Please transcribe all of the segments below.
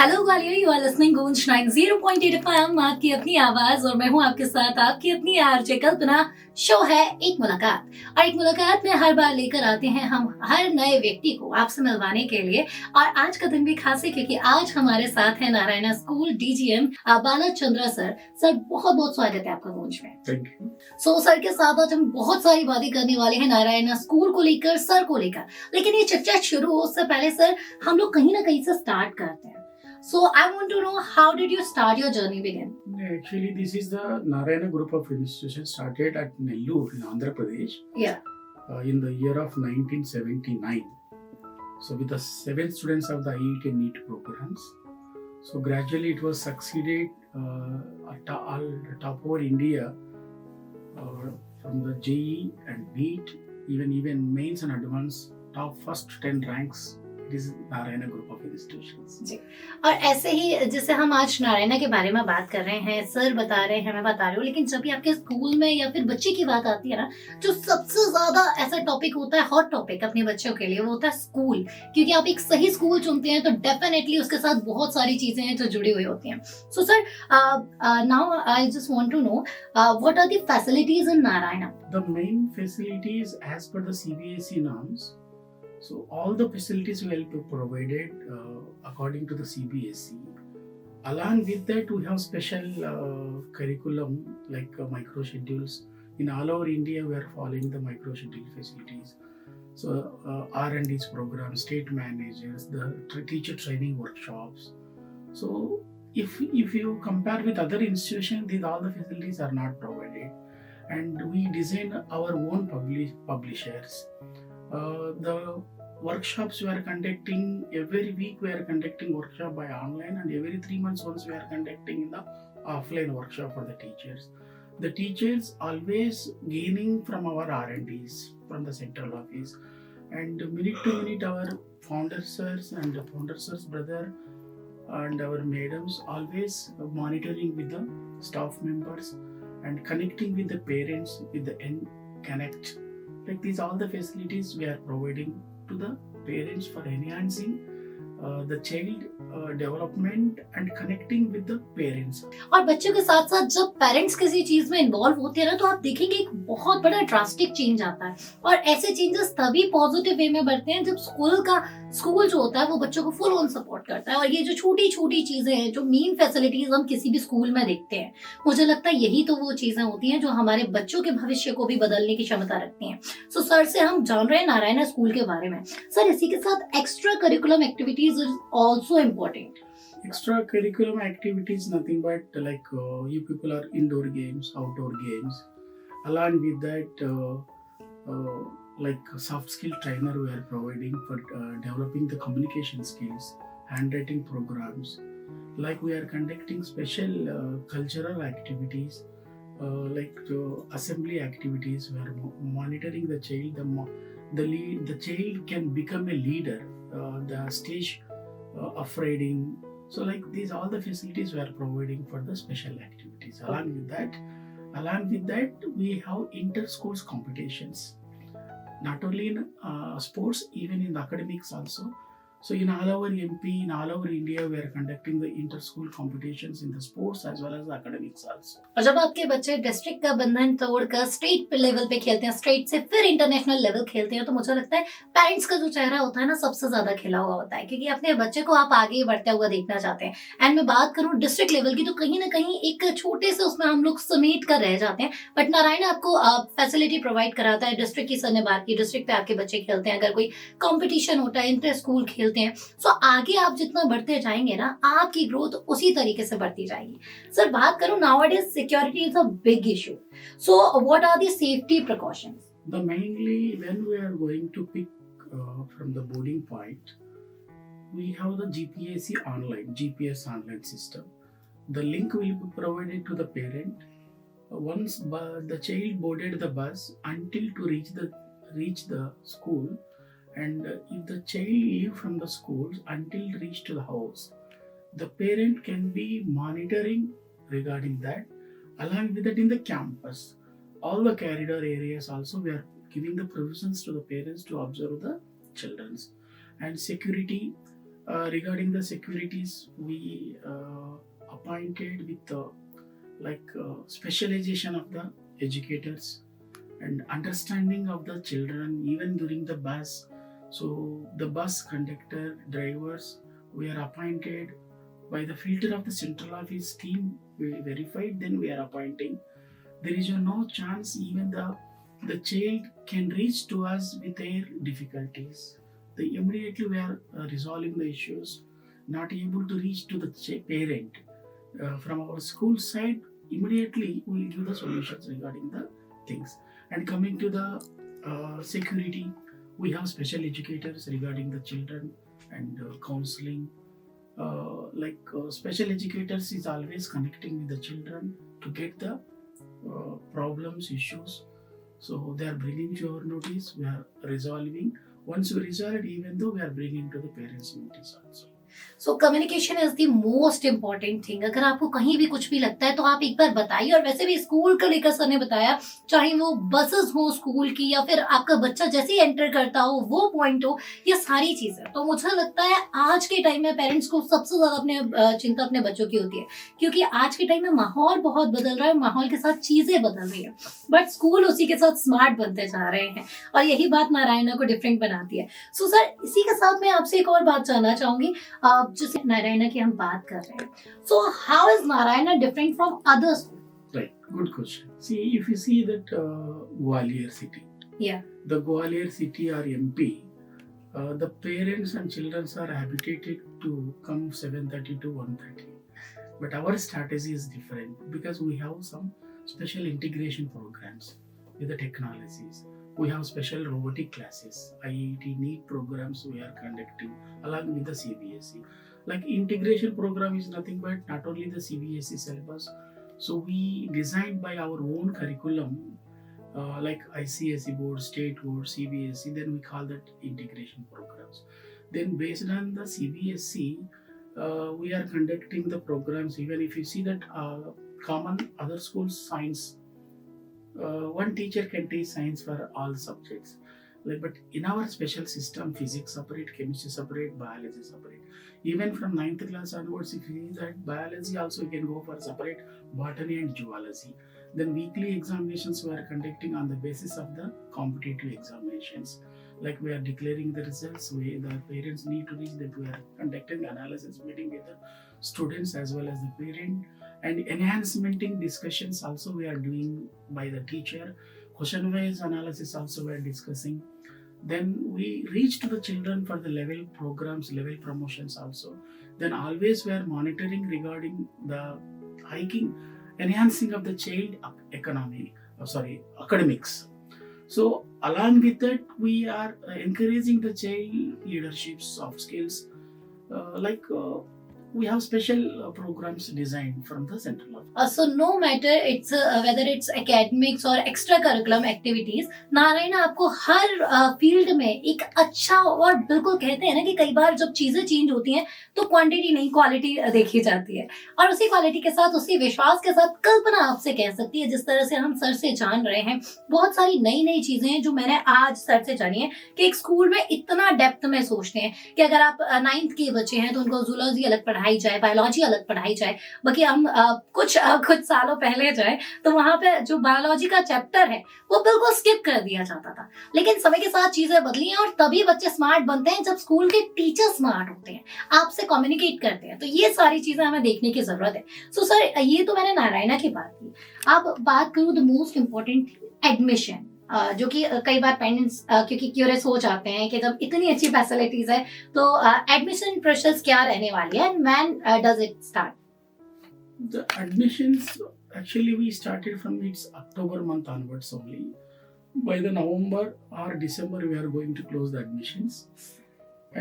Hello Gwalior, you are listening Goonj 90.8 FM, आपकी अपनी आवाज और मैं हूं आपके साथ आपकी अपनी आरजे कल्पना। शो है एक मुलाकात और एक मुलाकात में हर बार लेकर आते हैं हम हर नए व्यक्ति को आपसे मिलवाने के लिए। और आज का दिन भी खास है क्योंकि आज हमारे साथ है नारायणा स्कूल डीजीएम बाला चंद्रा सर। सर बहुत बहुत स्वागत है आपका गूंज में। Thank you. सो सर के साथ आज हम बहुत सारी बातें करने वाले हैं नारायणा स्कूल को लेकर, सर को लेकर। लेकिन ये चर्चा शुरू हो उससे पहले सर हम लोग कहीं ना कहीं से स्टार्ट करते हैं। So I want to know, how did you start your journey begin? Actually, this is the Narayana group of institutions started at Nellore in Andhra Pradesh. Yeah. In the year of 1979. So with the 7 students of the IET and NEET programs. So gradually it was succeeded all top over India from the JEE and NEET, even mains and advanced top first 10 ranks. It is Narayana group of institutions. जी। और ऐसे ही जैसे हम आज नारायणा के बारे में बात कर रहे हैं, सर बता रहे हैं, मैं बता रही हूँ, लेकिन जब भी आपके स्कूल में या फिर बच्चे की बात आती है ना, जो सबसे ज्यादा ऐसा टॉपिक होता है, हॉट टॉपिक अपने बच्चों के लिए, वो होता है स्कूल। क्योंकि आप एक सही स्कूल चुनते हैं तो डेफिनेटली उसके साथ बहुत सारी चीजें हैं जो जुड़ी हुई होती हैं। So sir, now I just want to know what are the facilities in Narayana? The main facilities as per the CBSE norms. So all the facilities will be provided according to the CBSE. Along with that, we have special curriculum like micro schedules. In all over India, we are following the micro schedule facilities. So R&D's program, state managers, the teacher training workshops. So if you compare with other institutions, these all the facilities are not provided, and we design our own publishers. The workshops we are conducting every week. We are conducting workshop by online, and every 3 months once we are conducting the offline workshop for the teachers. The teachers always gaining from our R&Ds from the central office, and minute to minute our founders sirs and the founders sirs brother and our madams always monitoring with the staff members and connecting with the parents with the N Connect. Like these all the facilities we are providing to the parents for enhancing the child development and connecting with the parents. और बच्चों के साथ साथ जब parents किसी चीज में involve होते हैं ना, तो आप देखेंगे एक बहुत बड़ा ड्रास्टिक चेंज आता है। और ऐसे चेंजेस तभी पॉजिटिव वे में बढ़ते हैं जब स्कूल जो होता है वो बच्चों को फुल ऑन सपोर्ट करता है। और ये जो छोटी छोटी चीजें हैं, जो मेन फैसिलिटीज हम किसी भी स्कूल में देखते हैं, मुझे लगता है यही तो वो चीजें होती हैं जो हमारे बच्चों के भविष्य को भी बदलने की क्षमता रखती हैं। सो सर से हम जान रहे हैं नारायणा स्कूल के बारे में। सर, इसी के साथ extra curriculum activities is also important. Extracurriculum activities nothing but like you people are indoor games, outdoor games. Along with that, like soft skill trainer we are providing for developing the communication skills, handwriting programs. Like we are conducting special cultural activities, like assembly activities. We are monitoring the child. The child can become a leader. The stage of reading. So like these all the facilities we are providing for the special activities. Along with that, we have inter-schools competitions. Not only in sports, even in the academics also. So in all over MP, in all over India, we are conducting the inter-school competitions in the sports as well as the academics also. और जब आपके बच्चे district का बंधन तोड़कर state level पे खेलते हैं, स्टेट से फिर इंटरनेशनल लेवल खेलते हैं, तो मुझे लगता है पेरेंट्स का जो चेहरा होता है ना, सबसे ज्यादा खिला हुआ होता है, क्योंकि अपने बच्चे को आप आगे बढ़ते हुआ देखना चाहते हैं। एंड मैं बात करूं डिस्ट्रिक्ट लेवल की, तो कहीं ना कहीं एक छोटे से उसमें हम लोग समेट कर रह जाते हैं। बट नारायण आपको फैसिलिटी प्रोवाइड कराता है। डिस्ट्रिक्ट की सर ने बात की, डिस्ट्रिक्ट पे आपके बच्चे खेलते हैं, अगर कोई कॉम्पिटिशन होता है, इंटर स्कूल खेलते हैं। सो आगे आप जितना बढ़ते जाएंगे ना, आपकी ग्रोथ उसी तरीके से बढ़ती जाएगी। सर, बात करूं nowadays security is a big issue. So what are the safety precautions? The mainly when we are going to pick from the boarding point, we have the GPS online system. The link will be provided to the parent. Once the child boarded the bus until to reach the school, and if the child leave from the schools until reach to the house, the parent can be monitoring regarding that. Along with that, in the campus, all the corridor areas also we are giving the provisions to the parents to observe the children. And security, Regarding the securities, we appointed with specialization of the educators and understanding of the children even during the bus. So the bus conductor, drivers, we are appointed by the filter of the central office team. We verified, then we are appointing. There is no chance even the child can reach to us with their difficulties. They immediately we are resolving the issues, not able to reach to the parent. From our school side, immediately we will give the solutions regarding the things. And coming to the security, we have special educators regarding the children and counseling. Special educators is always connecting with the children to get the problems, issues. So they are bringing to our notice. We are resolving. Once we resolve, even though we are bringing to the parents' notice also. So communication is the most important thing. अगर आपको कहीं भी कुछ भी लगता है तो आप एक बार बताइए। और वैसे भी स्कूल को लेकर सर ने बताया, चाहे वो बसेस हो स्कूल की या फिर आपका बच्चा जैसे ही एंटर करता हो वो पॉइंट हो, ये सारी चीजें। तो मुझे लगता है आज के टाइम में पेरेंट्स को सबसे ज्यादा अपने चिंता अपने बच्चों की होती है, क्योंकि आज के टाइम में माहौल बहुत बदल रहा है, माहौल के साथ चीजें बदल रही है, बट स्कूल उसी के साथ स्मार्ट बनते जा रहे हैं और यही बात नारायणा को डिफरेंट बनाती है। सो सर, इसी के साथ मैं आपसे एक और बात जानना चाहूंगी। जैसे नारायणा की हम बात कर रहे हैं, so how is Narayana different from other school? Right, good question. See, if you see that Gwalior city, Yeah. the Gwalior city or MP, the parents and children are habituated to come 7:30 to 1:30. But our strategy is different because we have some special integration programs with the technologies. We have special robotic classes, IIT NEET programs we are conducting along with the CBSE. Like integration program is nothing but not only the CBSE syllabus. So we designed by our own curriculum, like ICSE board, state board, CBSE. Then we call that integration programs. Then based on the CBSE, we are conducting the programs. Even if you see that common other schools science, one teacher can teach science for all subjects. But in our special system, physics separate, chemistry separate, biology separate. Even from 9th class onwards, if you see that biology also you can go for separate botany and zoology. Then weekly examinations we are conducting on the basis of the competitive examinations. Like we are declaring the results, the parents need to reach that we are conducting analysis meeting with the students as well as the parent. And enhancementing discussions also we are doing by the teacher. Question wise analysis also we are discussing. Then we reach to the children for the level programs, level promotions also. Then always we are monitoring regarding the hiking, enhancing of the child academics. So along with that, we are encouraging the child leadership, soft skills. We have special programs designed from the central office. So no matter it's whether it's academics or extra curriculum activities, Narayana आपको हर field में एक अच्छा, और बिल्कुल कहते हैं ना कि कई बार जब चीजें चेंज होती हैं तो क्वांटिटी नहीं क्वालिटी देखी जाती है, और उसी क्वालिटी के साथ उसी विश्वास के साथ कल्पना आपसे कह सकती है, जिस तरह से हम सर से जान रहे हैं बहुत सारी नई नई चीजें हैं जो मैंने आज सर से जानी है कि एक स्कूल में इतना डेप्थ में सोचते हैं कि अगर आप 9th के बच्चे हैं तो उनको जूलॉजी अलग पढ़ाई जाए, बायोलॉजी अलग पढ़ाई जाए। बाकी हम कुछ सालों पहले जाए तो वहां पे जो बायोलॉजी का चैप्टर है वो बिल्कुल स्किप कर दिया जाता था, लेकिन समय के साथ चीजें बदली हैं और तभी बच्चे स्मार्ट बनते हैं जब स्कूल के टीचर स्मार्ट होते हैं, आपसे कम्युनिकेट करते हैं। तो ये सारी चीजें हमें देखने की जरूरत है। सो सर, ये तो मैंने नारायणा की बात की। अब बात करूं द मोस्ट इम्पोर्टेंट एडमिशन, जो कि कई बार पेरेंट्स क्योंकि क्यूरियस हो जाते हैं कि जब इतनी अच्छी फैसिलिटीज है तो एडमिशन प्रोसेस क्या रहने वाली है, and when does it start? The admissions actually we started from its October month onwards only. By the November or December we are going to close the admissions.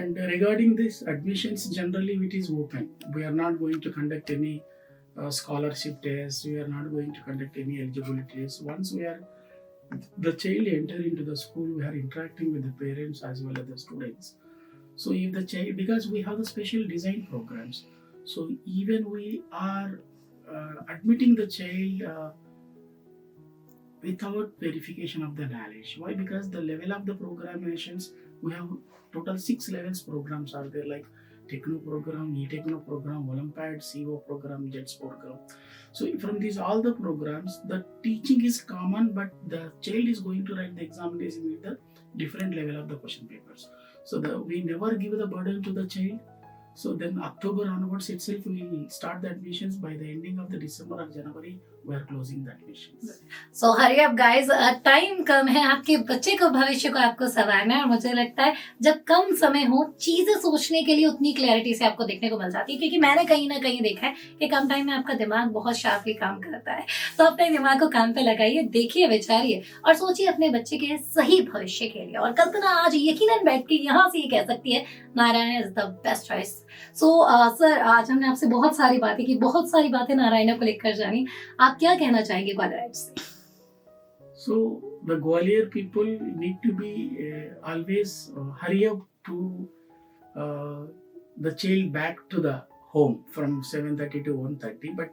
And regarding this admissions, generally it is open. We are not going to conduct any scholarship tests. We are not going to conduct any eligibility tests. Once the child enter into the school, we are interacting with the parents as well as the students. So if the child, because we have the special design programs, so even we are admitting the child without verification of the knowledge. Why? Because the level of the programations, we have total 6 levels programs are there, like techno program, e-techno program, Olympiad, CO program, JETS program. So from these all the programs, the teaching is common, but the child is going to write the examination with the different level of the question papers. So we never give the burden to the child. So then October onwards itself, we will start the admissions. By the ending of the December or January, we are closing the admissions. So hurry up guys, time कम है, आपके बच्चे को भविष्य को आपको संवारना है और मुझे लगता है जब कम समय हो चीजें सोचने के लिए उतनी क्लैरिटी से आपको देखने को मिल जाती है, क्योंकि मैंने कहीं ना कहीं देखा है कि कम टाइम में आपका दिमाग बहुत शार्पली काम करता है। तो अपने दिमाग को काम पे लगाइए, देखिए, विचारिए और सोचिए अपने बच्चे के सही भविष्य के लिए। और कल्पना आज यकीनन बैठ के यहाँ से ये कह सकती है Narayan is the best choice. So sir, आज हमने आपसे बहुत सारी बातें की, बहुत सारी बातें नारायण को लेकर जानी। आप क्या कहना चाहेंगे ग्वालियर से? So the Gwalior people need to be always hurry up to the child back to the home from 7:30 to 1:30, but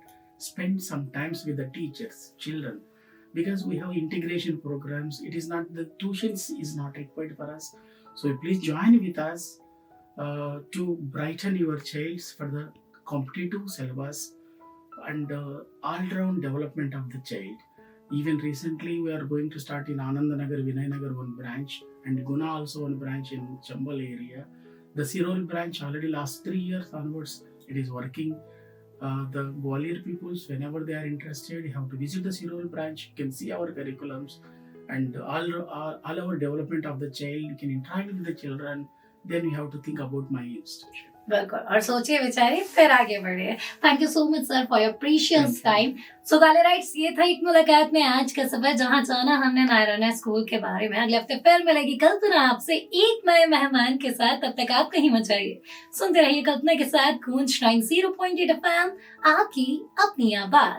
spend some times with the teachers, children, because we have integration programs. It is not the tuitions is not required for us. So please join with us to brighten your childs for the competitive syllabus and all-round development of the child. Even recently, we are going to start in Anandanagar, Vinayanagar one branch, and Guna also one branch in Chambal area. The Sirol branch already last 3 years onwards, it is working. The Gwalior peoples, whenever they are interested, you have to visit the Sirol branch. You can see our curriculums and all our development of the child. You can interact with the children. Then you have to think about my institution. बिल्कुल, और सोचिए, विचारिए, फिर आगे बढ़िए। Thank you so much sir for your precious Thank you. Time. So Gwaliorites, ये था एक मुलाकात में आज का सफर, जहां जाना हमने नारायण स्कूल के बारे में। अगले हफ्ते फिर मिलेगी कल्पना आपसे एक नए मेहमान के साथ। तब तक आप कहीं मत जाइए, सुनते रहिए कल्पना के साथ गूंज 90.8 FM, आपकी अपनी आवाज।